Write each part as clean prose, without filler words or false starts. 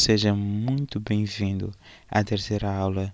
Seja muito bem-vindo à terceira aula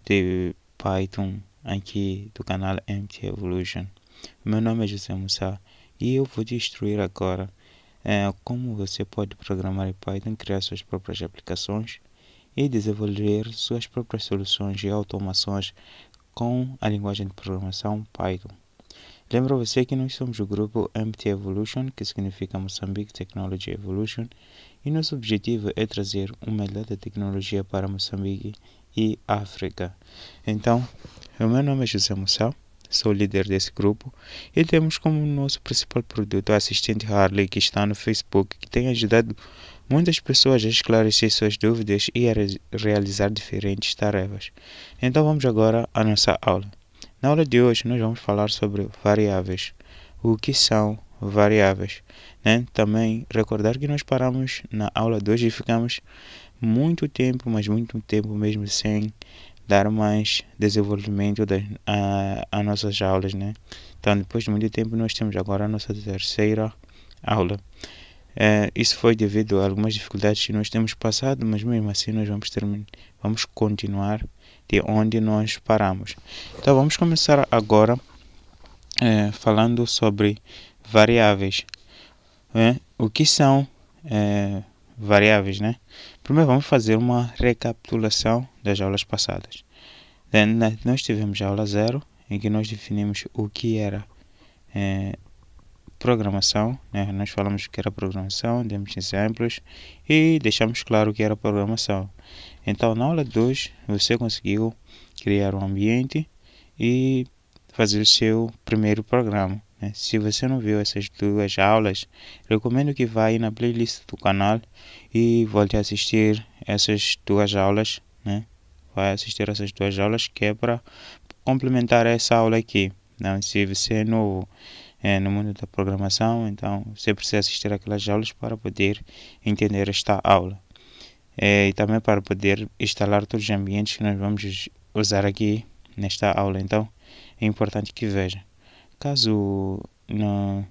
de Python aqui do canal MT Evolution. Meu nome é José Mussa e eu vou te instruir agora como você pode programar em Python, criar suas próprias aplicações e desenvolver suas próprias soluções e automações com a linguagem de programação Python. Lembra você que nós somos o grupo MT Evolution, que significa Mozambique Technology Evolution, e nosso objetivo é trazer o melhor da tecnologia para Moçambique e África. Então, o meu nome é José Mussa, sou o líder desse grupo e temos como nosso principal produto a assistente Harley, que está no Facebook, que tem ajudado muitas pessoas a esclarecer suas dúvidas e a realizar diferentes tarefas. Então vamos agora à nossa aula. Na aula de hoje nós vamos falar sobre variáveis. O que são variáveis? Também recordar que nós paramos na aula 2 e ficamos muito tempo, mas muito tempo mesmo sem dar mais desenvolvimento a nossas aulas, Então depois de muito tempo nós temos agora a nossa terceira aula. Isso foi devido a algumas dificuldades que nós temos passado, mas mesmo assim nós vamos continuar de onde nós paramos. Então vamos começar agora falando sobre variáveis. O que são variáveis, Primeiro vamos fazer uma recapitulação das aulas passadas. Nós tivemos a aula 0, em que nós definimos o que era programação, Nós falamos o que era programação, demos exemplos e deixamos claro o que era programação. Então, na aula 2, você conseguiu criar um ambiente e fazer o seu primeiro programa. Se você não viu essas duas aulas, recomendo que vá aí na playlist do canal e volte a assistir essas duas aulas, Vai assistir essas duas aulas que é para complementar essa aula aqui. Se você é novo no mundo da programação, então você precisa assistir aquelas aulas para poder entender esta aula. E também para poder instalar todos os ambientes que nós vamos usar aqui nesta aula. Então, é importante que veja. Caso não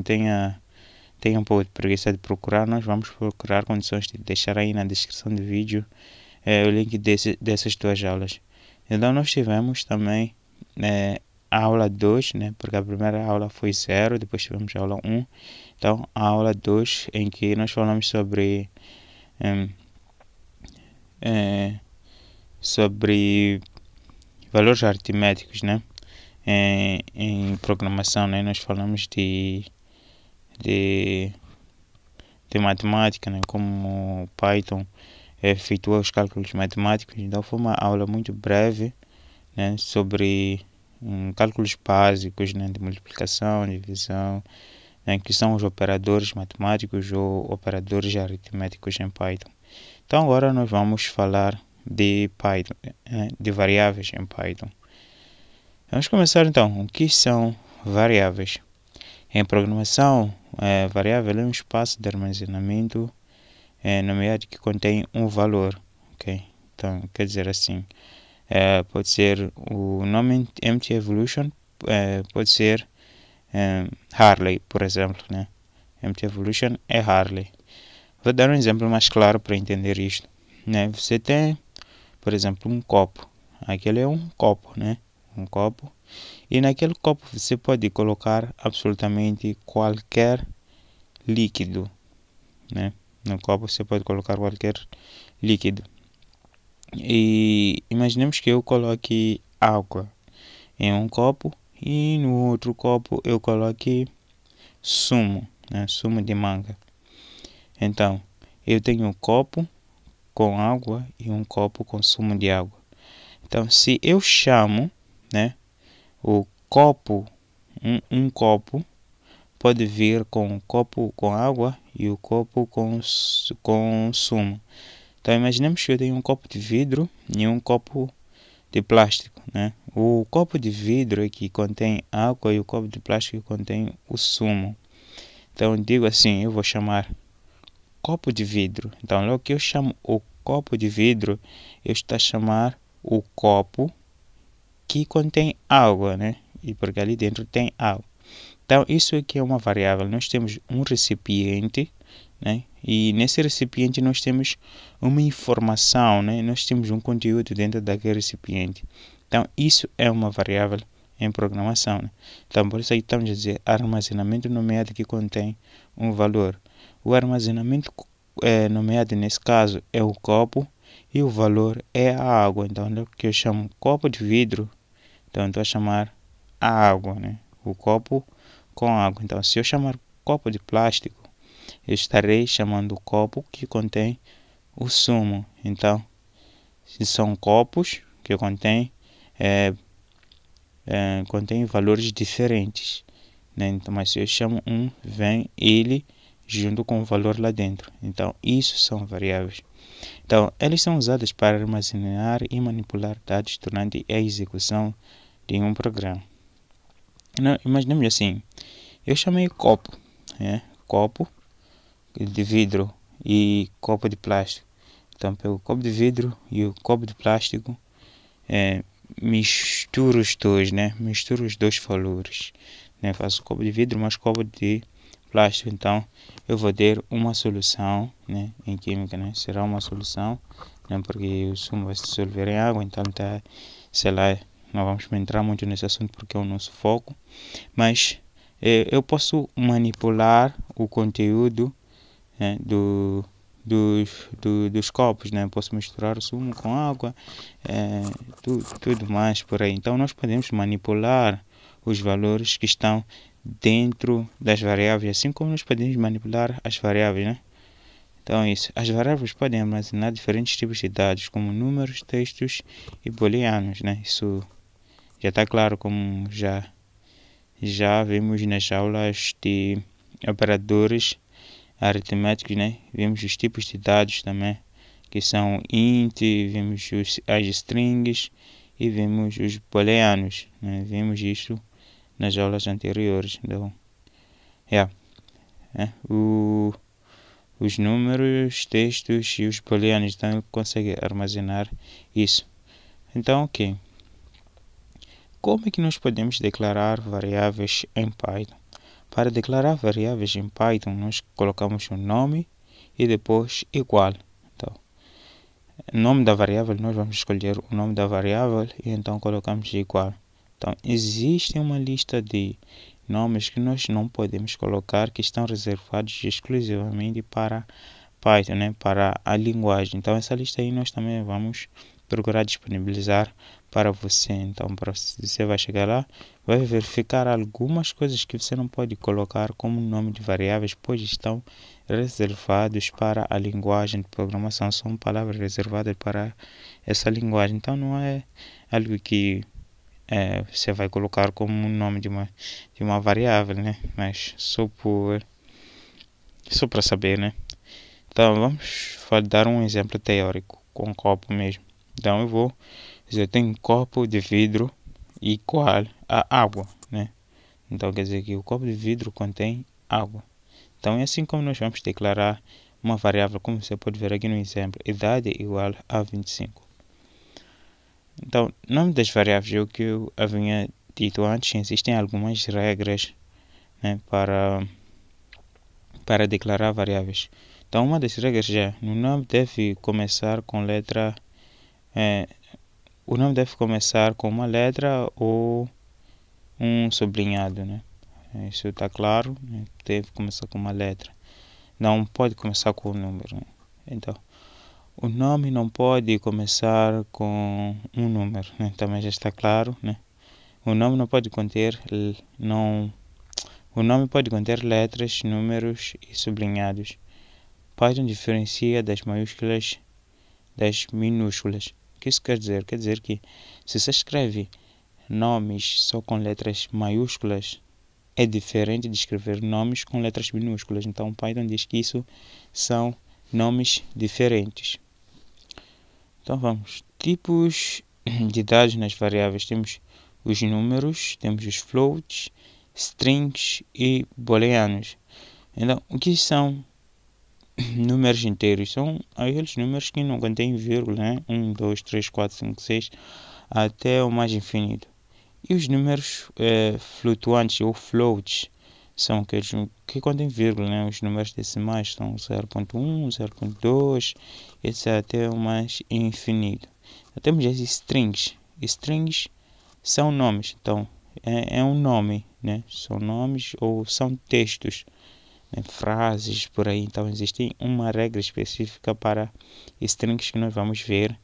tenha um pouco de preguiça de procurar, nós vamos procurar condições de deixar aí na descrição do vídeo o link dessas duas aulas. Então, nós tivemos também a aula 2, porque a primeira aula foi 0, depois tivemos a aula 1. Então, a aula 2, em que nós falamos sobre valores aritméticos, em programação, Nós falamos de matemática, como o Python efetua os cálculos matemáticos. Então, foi uma aula muito breve, sobre cálculos básicos, de multiplicação, divisão, que são os operadores matemáticos ou operadores aritméticos em Python. Então agora nós vamos falar de Python, de variáveis em Python. Vamos começar então. O que são variáveis? Em programação, variável é um espaço de armazenamento nomeado que contém um valor. Então, quer dizer assim, pode ser o nome MT Evolution, pode ser Harley, por exemplo, MT Evolution é Harley. Vou dar um exemplo mais claro para entender isto. Você tem, por exemplo, um copo. Aquele é um copo, Um copo. E naquele copo você pode colocar absolutamente qualquer líquido, No copo você pode colocar qualquer líquido. E imaginemos que eu coloque água em um copo e no outro copo eu coloque sumo, sumo de manga. Então, eu tenho um copo com água e um copo com sumo de água. Então, se eu chamo, o copo, um copo, pode vir com um copo com água e o copo com sumo. Então, imaginemos que eu tenho um copo de vidro e um copo de plástico, O copo de vidro é que contém água e o copo de plástico contém o sumo. Então, digo assim, eu vou chamar copo de vidro. Então, logo que eu chamo o copo de vidro, eu estou a chamar o copo que contém água, E porque ali dentro tem água. Então, isso aqui é uma variável. Nós temos um recipiente né? E nesse recipiente nós temos uma informação, né? Nós temos um conteúdo dentro daquele recipiente. Então, isso é uma variável em programação, né? Então, por isso aí estamos a dizer armazenamento nomeado que contém um valor. O armazenamento nomeado nesse caso é o copo e o valor é a água. Então, o que eu chamo copo de vidro, então estou a chamar a água, né? O copo com água. Então, se eu chamar copo de plástico, eu estarei chamando o copo que contém o sumo. Então, se são copos que contêm contém valores diferentes, né? Então, mas se eu chamo vem ele junto com o valor lá dentro. Então, isso são variáveis. Então, elas são usadas para armazenar e manipular dados durante a execução de um programa. Imaginemos assim, eu chamei copo, copo de vidro e copo de plástico. Então, pego o copo de vidro e o copo de plástico, misturo os dois, né? Misturo os dois valores, né? Faço copo de vidro mais copo de plástico. Então, eu vou ter uma solução, né? Em química, né? Será uma solução, né? Porque o sumo vai se dissolver em água. Então, tá, sei lá, não vamos entrar muito nesse assunto porque é o nosso foco. Mas eu posso manipular o conteúdo, né, dos copos, né? Posso misturar o sumo com água, tudo mais por aí. Então, nós podemos manipular os valores que estão dentro das variáveis, assim como nós podemos manipular as variáveis, né? Então, isso. As variáveis podem armazenar diferentes tipos de dados, como números, textos e booleanos, né? Isso já está claro, como já vimos nas aulas de operadores aritméticos, né? Vimos os tipos de dados também, que são int, vimos as strings e vimos os booleanos, né? Vimos isso nas aulas anteriores. Então, os números, textos e os booleanos, então ele consegue armazenar isso. Então, ok. Como é que nós podemos declarar variáveis em Python? Para declarar variáveis em Python, nós colocamos o nome e depois igual. Então, nome da variável, nós vamos escolher o nome da variável e então colocamos igual. Então, existe uma lista de nomes que nós não podemos colocar, que estão reservados exclusivamente para Python, né? Para a linguagem. Então, essa lista aí nós também vamos procurar disponibilizar para você. Então, você vai chegar lá, vai verificar algumas coisas que você não pode colocar como nome de variáveis, pois estão reservados para a linguagem de programação. São palavras reservadas para essa linguagem. Então, não é algo que você vai colocar como nome de uma variável, né? Mas só para saber, né? Então, vamos dar um exemplo teórico com copo mesmo. Então, eu tenho um copo de vidro igual a água, né? Então, quer dizer que o copo de vidro contém água. Então, é assim como nós vamos declarar uma variável, como você pode ver aqui no exemplo, idade igual a 25. Então, nome das variáveis é o que eu havia dito antes. Existem algumas regras, né, para declarar variáveis. Então, uma das regras o nome deve começar com letra... o nome deve começar com uma letra ou um sublinhado, né? Isso está claro, né? Deve começar com uma letra. Não pode começar com um número, né? Então, o nome não pode começar com um número, né? Também já está claro, né? O nome não pode conter... O nome pode conter letras, números e sublinhados. Python diferencia das maiúsculas das minúsculas. O que isso quer dizer? Quer dizer que se você escreve nomes só com letras maiúsculas, é diferente de escrever nomes com letras minúsculas. Então, Python diz que isso são nomes diferentes. Então, vamos. Tipos de dados nas variáveis. Temos os números, temos os floats, strings e booleanos. Então, o que são números inteiros? São aqueles números que não contêm vírgula, né? 1, 2, 3, 4, 5, 6, até o mais infinito. E os números flutuantes ou floats são aqueles que contêm vírgula, né? Os números decimais são 0.1, 0.2, etc. até o mais infinito. Então, temos as strings. Strings são nomes, então é um nome, né? São nomes ou são textos, né? Frases por aí. Então existe uma regra específica para strings que nós vamos ver,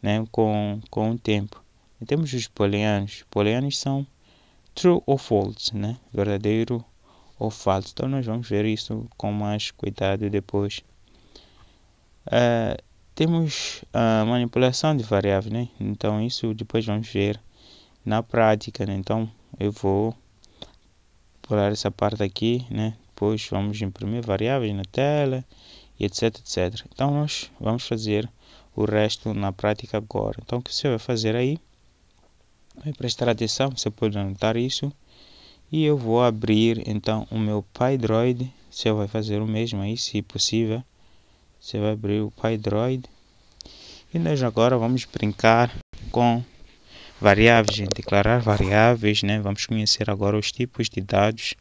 né? Com o tempo. E temos os booleanos. Booleanos são true ou false, né? Verdadeiro ou falso. Então nós vamos ver isso com mais cuidado depois. Temos a manipulação de variáveis, né? Então isso depois vamos ver na prática, né? Então eu vou pular essa parte aqui, né? Depois vamos imprimir variáveis na tela e etc, etc. Então nós vamos fazer o resto na prática agora. Então o que você vai fazer aí? Vai prestar atenção, você pode anotar isso. E eu vou abrir então o meu PyDroid. Você vai fazer o mesmo aí, se possível. Você vai abrir o PyDroid. E nós agora vamos brincar com variáveis, declarar variáveis, né? Vamos conhecer agora os tipos de dados,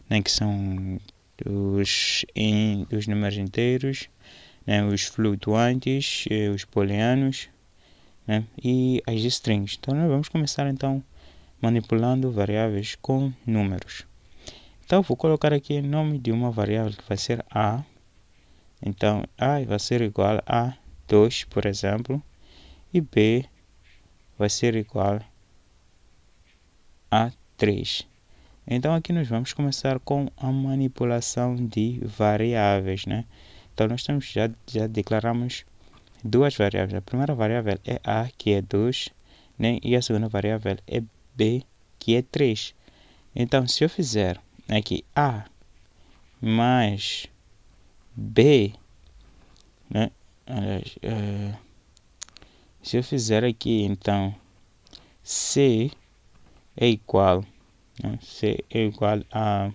né? Que são os números inteiros, né? Os flutuantes, os booleanos, né? E as strings. Então nós vamos começar então manipulando variáveis com números. Então vou colocar aqui o nome de uma variável que vai ser a. Então a vai ser igual a 2, por exemplo, e b vai ser igual a 3. Então aqui nós vamos começar com a manipulação de variáveis, né? Então nós temos, já declaramos duas variáveis. A primeira variável é a, que é 2, né? E a segunda variável é b, que é 3. Então se eu fizer aqui a mais b, né? Se eu fizer aqui então c é igual, né? C é igual a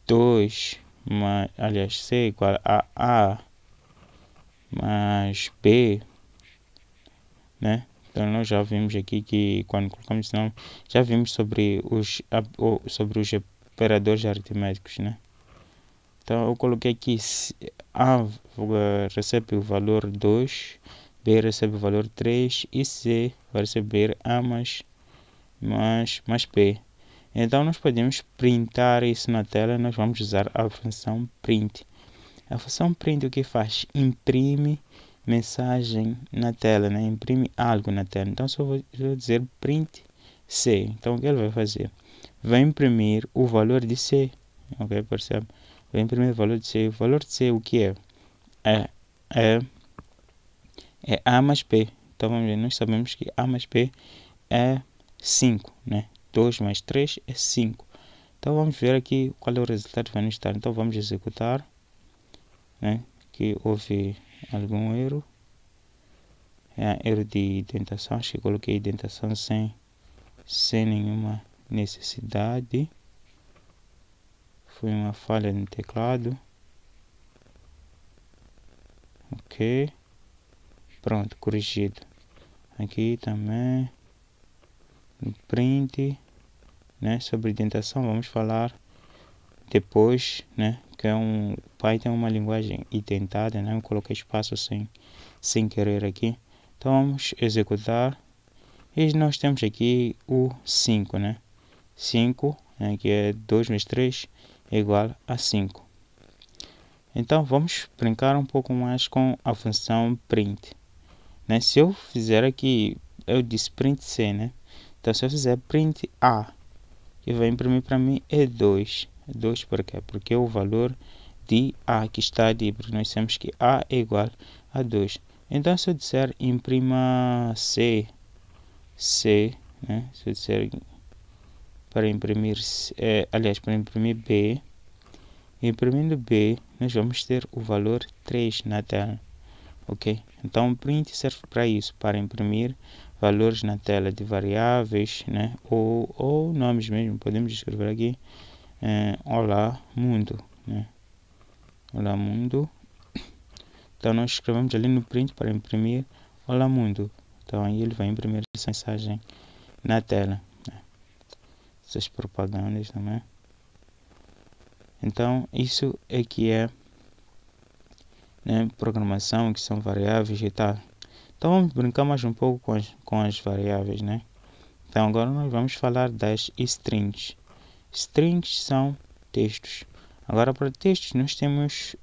2 mais, aliás, C é igual a mais B, né? Então nós já vimos aqui que quando colocamos esse nome, já vimos sobre os operadores aritméticos, né? Então eu coloquei aqui A recebe o valor 2, B recebe o valor 3 e C vai receber A mais B. Então nós podemos printar isso na tela. Nós vamos usar a função print. A função print o que faz? Imprime mensagem na tela, né? Imprime algo na tela. Então só vou dizer print C. Então o que ele vai fazer? Vai imprimir o valor de C. Ok, percebe? Vai imprimir o valor de C. O valor de C o que é? É A mais B. Então vamos ver, nós sabemos que A mais B é 5, né? 2 mais 3 é 5. Então vamos ver aqui qual é o resultado que vai nos dar. Então vamos executar, né? Que houve algum erro. Erro de indentação. Acho que coloquei indentação sem nenhuma necessidade. Foi uma falha no teclado. Ok. Pronto, corrigido. Aqui também no print, né? Sobre indentação vamos falar depois, né? Que Python é uma linguagem indentada, né? Eu coloquei espaço sem querer aqui. Então vamos executar. E nós temos aqui o 5, né? 5, né? Que é 2 mais 3 é igual a 5. Então vamos brincar um pouco mais com a função print, né? Se eu fizer aqui, eu disse print C, né? Então se eu fizer print A, que vai imprimir para mim é 2. 2 por quê? Porque é o valor de A que está livre. Nós sabemos que A é igual a 2. Então se eu disser imprima C, né? Se eu disser para imprimir, aliás, para imprimir B, imprimindo B, nós vamos ter o valor 3 na tela. Ok? Então o print serve para isso, para imprimir valores na tela de variáveis, né? Ou nomes mesmo. Podemos escrever aqui olá mundo, né? Olá mundo. Então nós escrevemos ali no print para imprimir olá mundo. Então aí ele vai imprimir essa mensagem na tela, né? essas propagandas também. Então, isso é que é, né, programação, que são variáveis e tal. Então, vamos brincar mais um pouco com as variáveis, né? Então, agora nós vamos falar das strings. Strings são textos. Agora, para textos, nós temos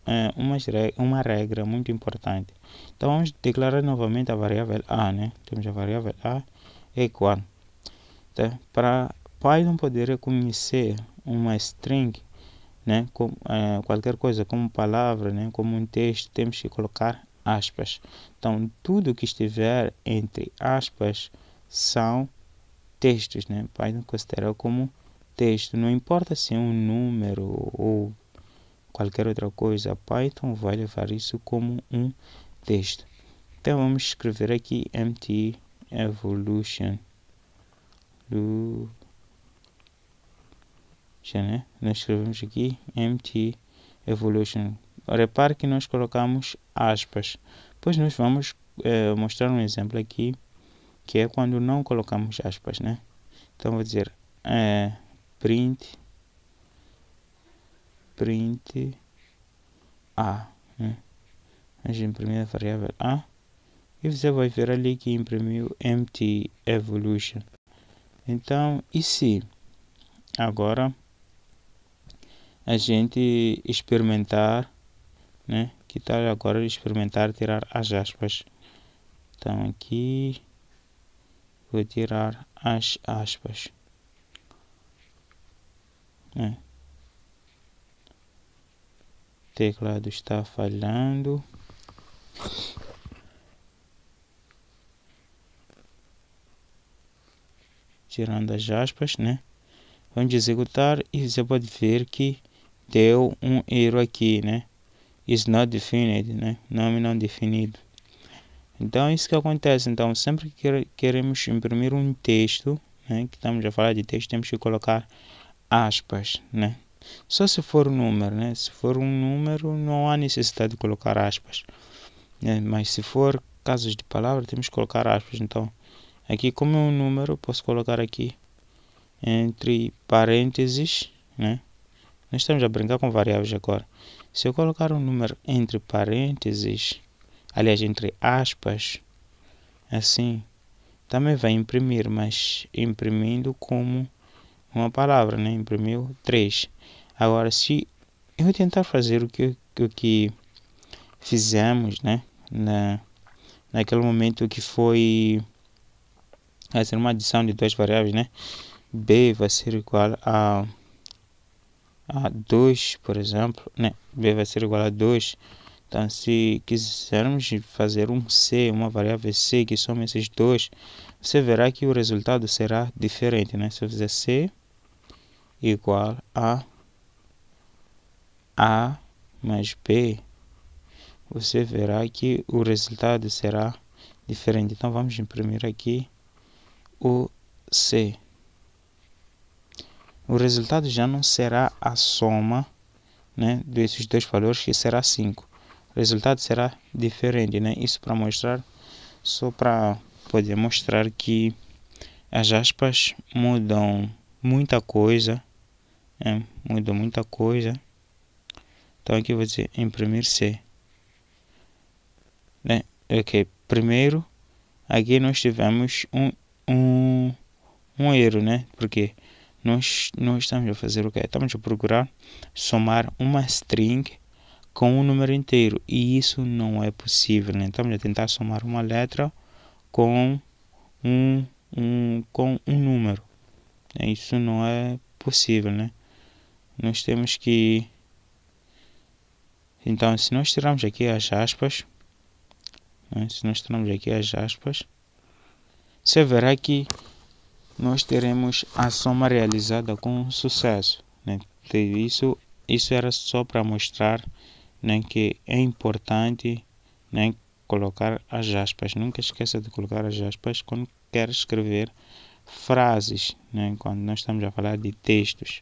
uma regra muito importante. Então, vamos declarar novamente a variável a, né? Temos a variável a é igual. Então, para Python poder reconhecer uma string, né, qualquer coisa como palavra, né, como um texto, temos que colocar aspas. Então, tudo que estiver entre aspas são textos, né? Python considera como texto. Não importa se é um número ou qualquer outra coisa, Python vai levar isso como um texto. Então, vamos escrever aqui empty evolution. Né? Nós escrevemos aqui empty evolution. Repare que nós colocamos aspas. Depois nós vamos mostrar um exemplo aqui, que é quando não colocamos aspas, né? Então vou dizer print a, né? Vamos imprimir a variável a e você vai ver ali que imprimiu empty evolution. Então, e se agora a gente experimentar, né? Que tal agora experimentar tirar as aspas? Então aqui vou tirar as aspas, né? O teclado está falhando. Tirando as aspas, né? Vamos executar e você pode ver que deu um erro aqui, né? Is not defined, né? Nome não definido. Então, isso que acontece. Então, sempre que queremos imprimir um texto, né? Que estamos a falar de texto, temos que colocar aspas, né? Só se for um número, né? Se for um número, não há necessidade de colocar aspas, né? Mas se for casos de palavra, temos que colocar aspas. Então, aqui como é um número, posso colocar aqui entre parênteses, né? Nós estamos a brincar com variáveis agora. Se eu colocar um número entre parênteses, aliás, entre aspas, assim, também vai imprimir, mas imprimindo como uma palavra, né? Imprimiu 3. Agora, se eu tentar fazer o que fizemos, né? Naquele momento que foi fazer uma adição de duas variáveis, né? B vai ser igual a 2, por exemplo, né? B vai ser igual a 2. Então, se quisermos fazer um C, uma variável C, que soma esses dois, você verá que o resultado será diferente, né? Se eu fizer C igual a mais B, você verá que o resultado será diferente. Então, vamos imprimir aqui o C. O resultado já não será a soma, né, desses dois valores, que será 5. O resultado será diferente, né? Isso para mostrar, só para poder mostrar que as aspas mudam muita coisa, né? Mudam muita coisa. Então aqui eu vou dizer imprimir C, né? Ok, primeiro aqui nós tivemos um erro, né? Porque nós estamos a fazer o quê? Estamos a procurar somar uma string com um número inteiro, e isso não é possível, né? Estamos a tentar somar uma letra com um número, né? Isso não é possível, né? Nós temos que, então, se nós tirarmos aqui as aspas, né? Se nós tirarmos aqui as aspas, você verá que nós teremos a soma realizada com sucesso, né? Isso era só para mostrar, né, que é importante, né, colocar as aspas. Nunca esqueça de colocar as aspas quando quer escrever frases, né, quando nós estamos a falar de textos.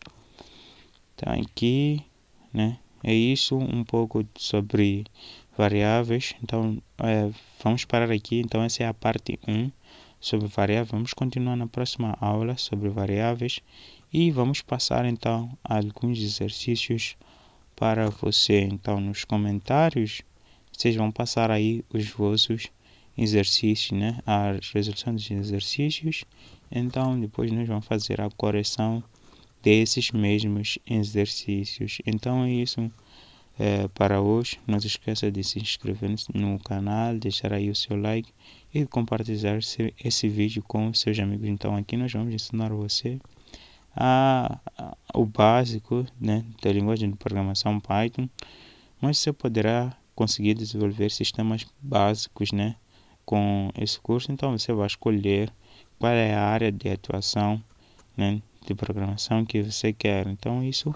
Então aqui, né, é isso um pouco sobre variáveis. Então vamos parar aqui. Então essa é a parte 1 sobre variáveis. Vamos continuar na próxima aula sobre variáveis E vamos passar então a alguns exercícios para você. Então, nos comentários, vocês vão passar aí os vossos exercícios, né? A resolução dos exercícios. Então, depois nós vamos fazer a correção desses mesmos exercícios. Então, é isso para hoje. Não se esqueça de se inscrever no canal, deixar aí o seu like e compartilhar esse vídeo com seus amigos. Então, aqui nós vamos ensinar você o básico, né, da linguagem de programação Python, mas você poderá conseguir desenvolver sistemas básicos, né, com esse curso. Então você vai escolher qual é a área de atuação, né, de programação que você quer. Então isso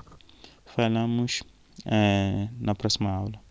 falamos na próxima aula.